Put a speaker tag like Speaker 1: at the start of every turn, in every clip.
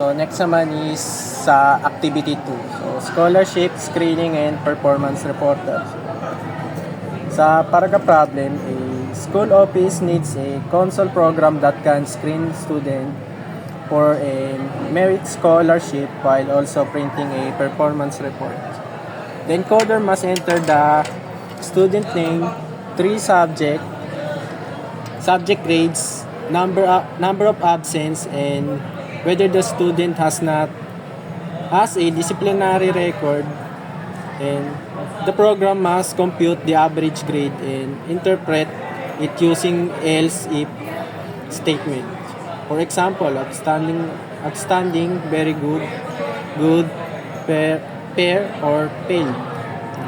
Speaker 1: So next naman is sa activity 2. So scholarship, screening, and performance reporter. Sa paragraph problem, a school office needs a console program that can screen student for a merit scholarship while also printing a performance report. The encoder must enter the student name, 3 subject grades, number of absence, and whether the student has a disciplinary record, and the program must compute the average grade and interpret it using else if statement. For example, outstanding, very good, good, fair, or failed.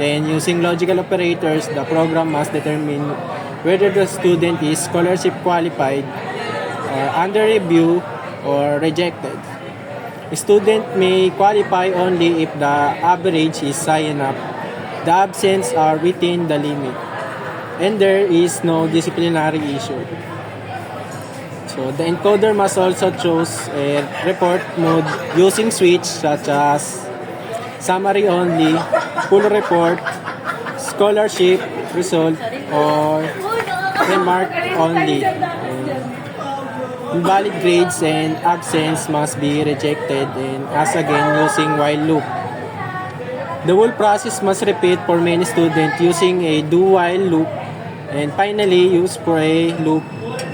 Speaker 1: Then using logical operators, the program must determine whether the student is scholarship qualified or under review or rejected. A student may qualify only if the average is high enough, the absence are within the limit, and there is no disciplinary issue. So the encoder must also choose a report mode using switch such as summary only, full report, scholarship result, or remark only. Invalid grades and absence must be rejected and asked again using while loop. The whole process must repeat for many students using a do-while loop, and finally use for a loop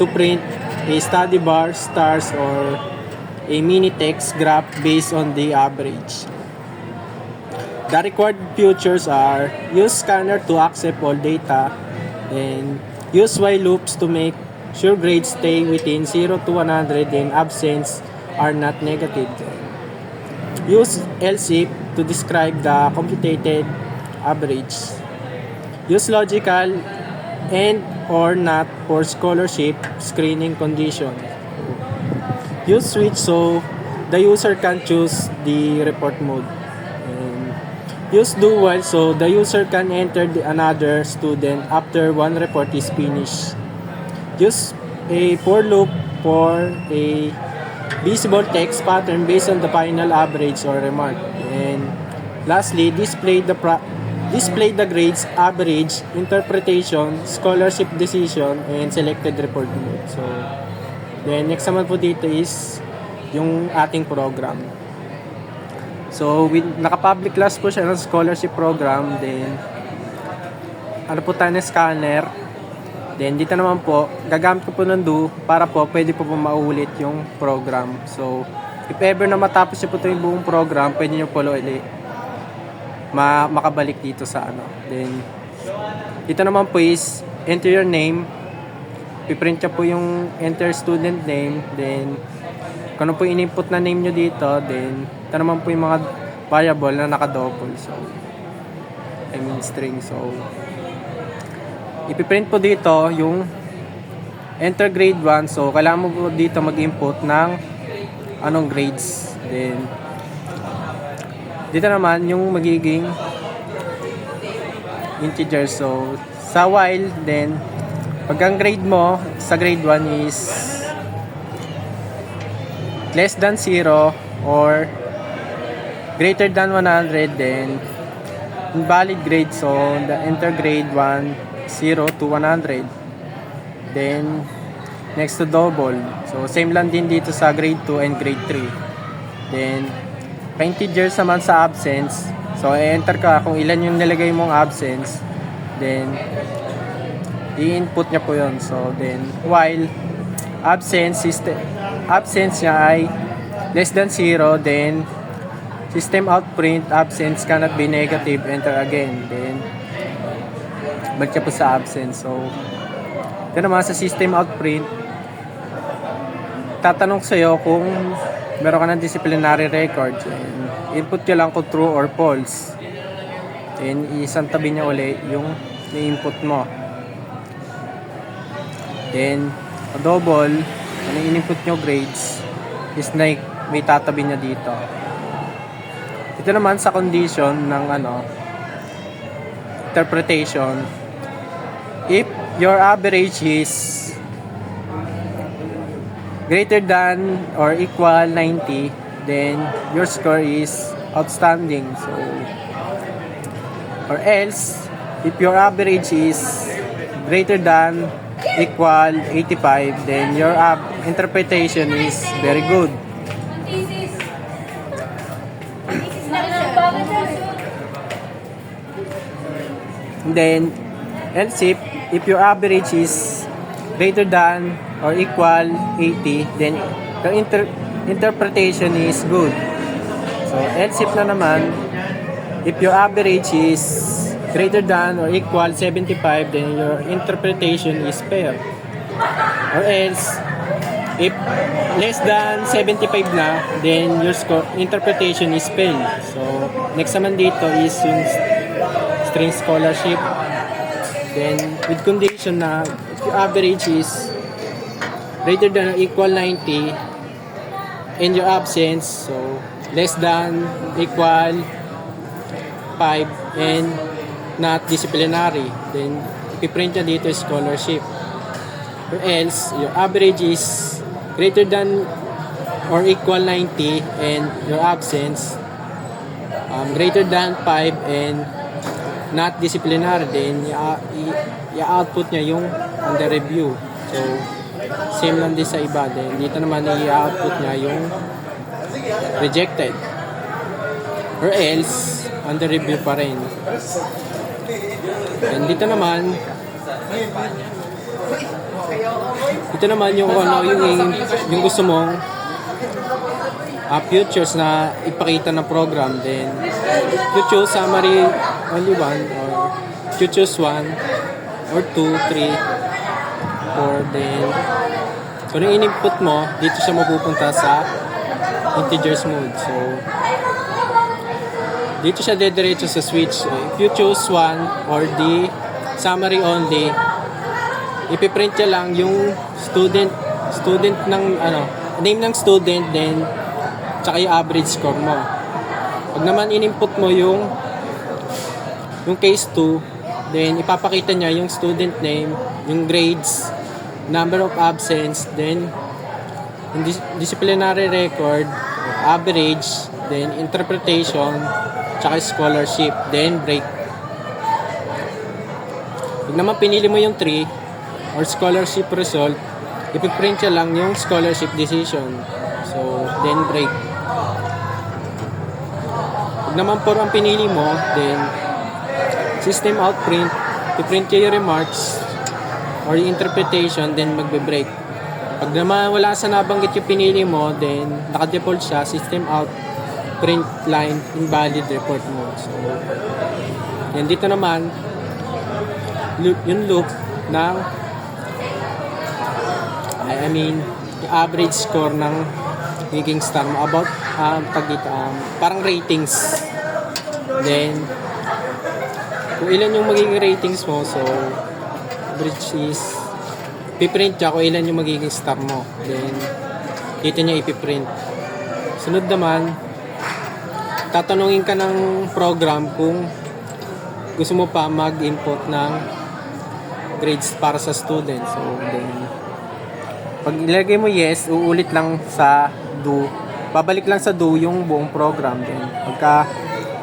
Speaker 1: to print a study bar, stars, or a mini text graph based on the average. The required features are use scanner to accept all data, and use while loops to make sure grades stay within 0 to 100 and absence are not negative. Use else if to describe the computed average. Use logical and or not for scholarship screening condition. Use switch so the user can choose the report mode. And use do while so the user can enter another student after one report is finished. Use a for loop for a visible text pattern based on the final average or remark. And lastly, display the grades, average, interpretation, scholarship decision, and selected report mode. So, then next naman po dito is yung ating program. So, naka-public class po siya ng scholarship program. Then, ano po tayo na scanner. Then, dito naman po, gagamit ko po ng do para po pwede po maulit yung program. So, if ever na matapos niyo po ito yung buong program, pwede niyo po ulit makabalik dito sa ano. Then, dito naman po is enter your name. Piprint niyo po yung enter student name. Then, kung ano po yung input na name niyo dito. Then, ito naman po yung mga variable na naka-double. So, string. So, ipiprint po dito yung enter grade 1. So, kailangan mo po dito mag-input ng anong grades. Then, dito naman yung magiging integer. So, sa while, then, pag ang grade mo sa grade 1 is less than 0 or greater than 100, then, invalid grade. So, the enter grade 1 0 to 100. Then, next to double. So, same lang din dito sa grade 2 and grade 3. Then, integers naman sa absence. So, enter ka kung ilan yung nilagay mong absence. Then, i-input niya po yun. So, then, while absence niya ay less than 0, then, system out print, absence cannot be negative, enter again. Then, balik siya po sa absence. So, ito naman sa system out print, tatanong sa'yo kung meron ka ng disciplinary records. And input nyo lang kung true or false. And isang tabi niya ulit yung i-input mo. Then, double, ano in-input nyo grades, is like may tatabi niya dito. Ito naman sa condition ng interpretation. If your average is greater than or equal 90, then your score is outstanding. So, or else, if your average is greater than equal 85, then your interpretation is very good. And then, else if your average is greater than or equal 80, then your interpretation is good. So, else if na naman, if your average is greater than or equal 75, then your interpretation is fair. Or else, if less than 75 na, then your interpretation is fail. So, next naman dito is yung string scholarship. Then, with condition na if your average is greater than or equal 90, and your absence, so less than equal 5 and not disciplinary, then ipiprint niya dito scholarship. Or else, your average is greater than or equal 90 and your absence greater than 5 and not disciplinary, then i-output niya yung under review. So, same lang din sa iba. Then, dito naman i-output niya yung rejected. Or else, under review pa rin. And dito naman yung ano, yung gusto mong futures na ipakita ng program. Then, you choose summary only one, or you choose 1 or 2, 3, 4, then kung yung in-input mo, dito siya mapupunta sa integers mode. So, dito siya dediretso sa switch. If you choose 1 or the summary only, ipiprint niya lang yung student ng name ng student, then tsaka yung average score mo. Pag naman in-input mo yung case 2, then ipapakita niya yung student name, yung grades, number of absence, then yung disciplinary record, average, then interpretation, tsaka scholarship, then break. Pag naman pinili mo yung 3 or scholarship result, ipiprint siya lang yung scholarship decision. So, then break. Pag naman 4 ang pinili mo, then system out print, iprint niya yung remarks or yung interpretation, then magbe-break. Pag naman wala sa nabanggit yung pinili mo, then naka-default siya, system out print line invalid report mo. So, yan dito naman yung loop ng yung average score ng magiging star mo about parang ratings. Then kung ilan yung magiging ratings mo, so average is piprint siya kung ilan yung magiging star mo. Then dito niya ipiprint. Sunod naman, tatanungin ka ng program kung gusto mo pa mag-input ng grades para sa student. So, then, pag ilagay mo yes, uulit lang sa do. Babalik lang sa do yung buong program. Then, pagka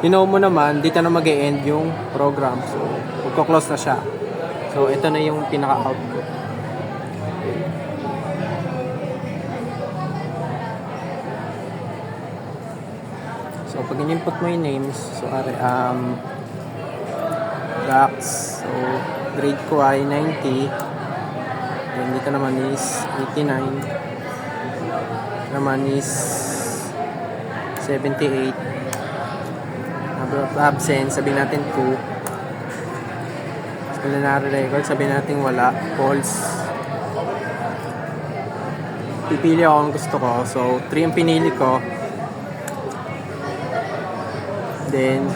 Speaker 1: hinaw mo naman, dito na mag-e-end yung program. So, magko-close na siya. So, ito na yung pinaka-output. So, pag in-input mo yung names, so, Dax, so, grade ko ay 90. Then, dito naman is 89. Naman is 78. Number of absence, sabihin natin 2. Disciplinary record, sabihin natin wala. False. Pipili ako ang gusto ko. So, 3 ang pinili ko. Then,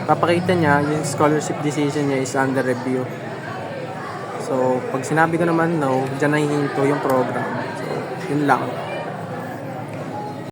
Speaker 1: papakita niya yung scholarship decision niya is under review. So, pag sinabi ko naman no, dyan na hihinto yung program. So, yun lang.